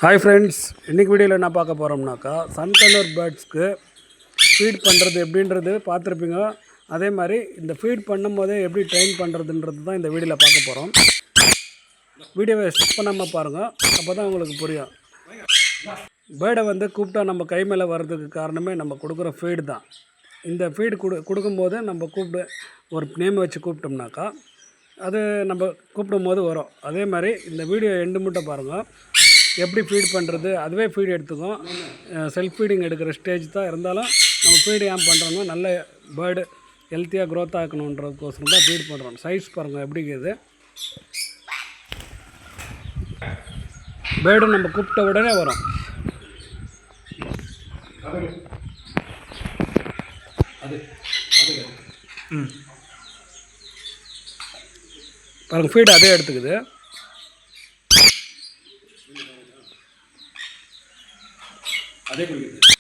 Hi friends, இன்றைக்கி வீடியோவில் என்ன பார்க்க போகிறோம்னாக்கா சன்கலர் பேர்ட்ஸ்க்கு ஃபீட் பண்ணுறது எப்படின்றது பார்த்துருப்பீங்க. அதே மாதிரி இந்த ஃபீட் பண்ணும் போதே எப்படி ட்ரெயின் பண்ணுறதுன்றது தான் இந்த வீடியோவில் பார்க்க போகிறோம். வீடியோவை ஸ்கிப் பண்ணாமல் பாருங்கள், அப்போ தான் உங்களுக்கு புரியும். பேர்டை கூப்பிட்டா நம்ம கை மேலே வர்றதுக்கு காரணமே நம்ம கொடுக்குற ஃபீடு தான். இந்த ஃபீடு கொடுக்கும்போது நம்ம கூப்பிட்டு ஒரு நேம் வச்சு கூப்பிட்டோம்னாக்கா அது நம்ம கூப்பிடும் போது வரும். அதே மாதிரி இந்த வீடியோ எண்டு மட்டும் பாருங்கள், எப்படி ஃபீட் பண்ணுறது. அதுவே ஃபீட் எடுத்துக்கும். செல்ஃப் ஃபீடிங் எடுக்கிற ஸ்டேஜ் தான் இருந்தாலும் நம்ம ஃபீடு ஏன் பண்ணுறோங்க, நல்ல பேர்டு ஹெல்த்தியாக க்ரோத் ஆக்கணுன்றதுக்கோசரம் தான் ஃபீட் பண்ணுறோம். சைஸ் பாருங்கள் எப்படி இருக்குது. பேர்டு நம்ம கூப்பிட்ட உடனே வரும். பாருங்கள், ஃபீடு அதே எடுத்துக்குது. அதே குடிக்குது.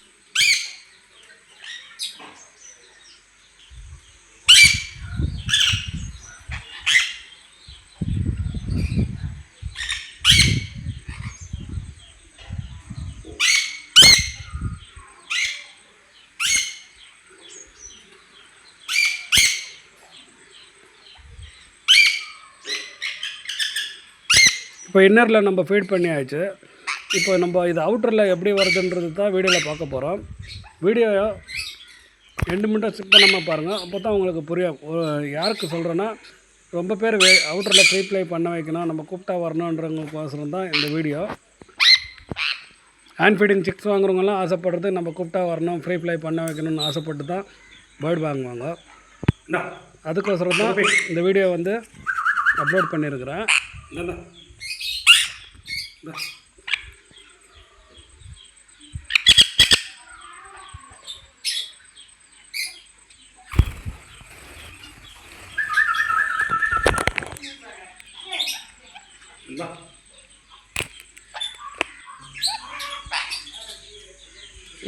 இப்போ இன்னரில் நம்ம ஃபீட் பண்ணியாச்சு. இப்போ நம்ம இது அவுட்டரில் எப்படி வருதுன்றது தான் வீடியோவில் பார்க்க போகிறோம். வீடியோ 2 மினிட்டும் ஸ்கிப் பண்ணாமல் பாருங்கள், அப்போ தான் உங்களுக்கு புரியும். யாருக்கு சொல்கிறேன்னா, ரொம்ப பேர் அவுட்டரில் ஃப்ரீ ப்ளே பண்ண வைக்கணும், நம்ம கூப்பிட்டா வரணுன்றவங்களுக்கோசரம் தான் இந்த வீடியோ. ஹேண்ட் ஃபீடிங் சிக்ஸ் வாங்குறவங்கலாம் ஆசைப்படுறது நம்ம கூப்பிட்டா வரணும், ஃப்ரீ ப்ளே பண்ண வைக்கணும்னு ஆசைப்பட்டு தான் பேர்டு வாங்குவாங்க. அதுக்கோசரம் தான் இந்த வீடியோ அப்லோட் பண்ணியிருக்கிறேன்.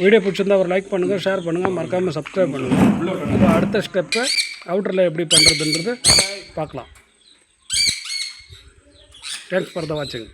வீடியோ பிடிச்சிருந்தா ஒரு லைக் பண்ணுங்கள், ஷேர் பண்ணுங்கள், மறக்காமல் சப்ஸ்கிரைப் பண்ணுங்கள். இப்போ அடுத்த ஸ்டெப்பு அவுட்டரில் எப்படி பண்ணுறதுன்றது பார்க்கலாம். தேங்க்ஸ் ஃபார் த வாட்சிங்.